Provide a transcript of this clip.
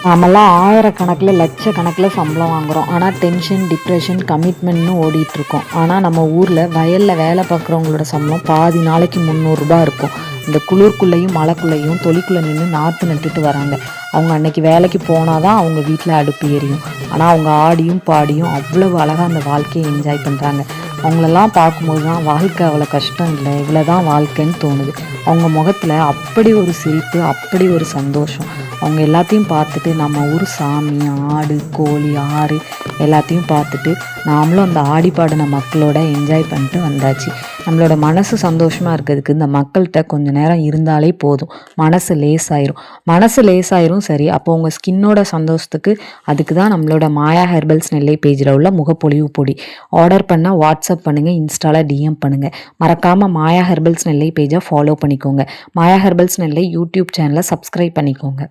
நாமெல்லாம் ஆயிரக்கணக்கில் லட்சக்கணக்கில் சம்பளம் வாங்குகிறோம். ஆனால் டென்ஷன், டிப்ரெஷன், கமிட்மெண்ட்னு ஓடிட்டுருக்கோம். ஆனால் நம்ம ஊரில் வயலில் வேலை பார்க்குறவங்களோட சம்பளம் பாதி நாளைக்கு 300 ரூபா இருக்கும். இந்த குளிர்க்குள்ளேயும் மழைக்குள்ளேயும் தொழிக்குள்ளே நின்று நாற்று நட்டுட்டு வராங்க. அவங்க அன்னைக்கு வேலைக்கு போனால் தான் அவங்க வீட்டில் அடுப்பு எரியும். ஆனால் அவங்க ஆடியும் பாடியும் அவ்வளவு அழகாக அந்த வாழ்க்கையை என்ஜாய் பண்ணுறாங்க. அவங்களெல்லாம் பார்க்கும்போது தான் வாழ்க்கை அவ்வளோ கஷ்டம் இல்லை, இவ்வளோ தான் வாழ்க்கைன்னு தோணுது. அவங்க முகத்தில் அப்படி ஒரு சிரிப்பு, அப்படி ஒரு சந்தோஷம். அவங்க எல்லாத்தையும் பார்த்துட்டு நம்ம ஊர் சாமி, ஆடு, கோழி, ஆறு எல்லாத்தையும் பார்த்துட்டு நாமளும் அந்த ஆடி பாடின மக்களோட என்ஜாய் பண்ணிட்டு வந்தாச்சு. நம்மளோட மனசு சந்தோஷமாக இருக்கிறதுக்கு இந்த மக்கள்கிட்ட கொஞ்சம் நேரம் இருந்தாலே போதும், மனசு லேசாயிரும். சரி, அப்போ உங்கள் ஸ்கின்னோட சந்தோஷத்துக்கு அதுக்கு தான் நம்மளோட மாயா ஹெர்பல்ஸ் நெல்லை பேஜில் உள்ள முகப்பொலிவு பொடி ஆர்டர் பண்ணால் வாட்ஸ்அப் பண்ணுங்கள், இன்ஸ்டாவில் டிஎம் பண்ணுங்கள். மறக்காமல் மாயா ஹெர்பல்ஸ் நெல்லை பேஜை ஃபாலோ பண்ணிக்கோங்க. மாயா ஹெர்பல்ஸ் நெல்லை யூடியூப் சேனலை சப்ஸ்கிரைப் பண்ணிக்கோங்க.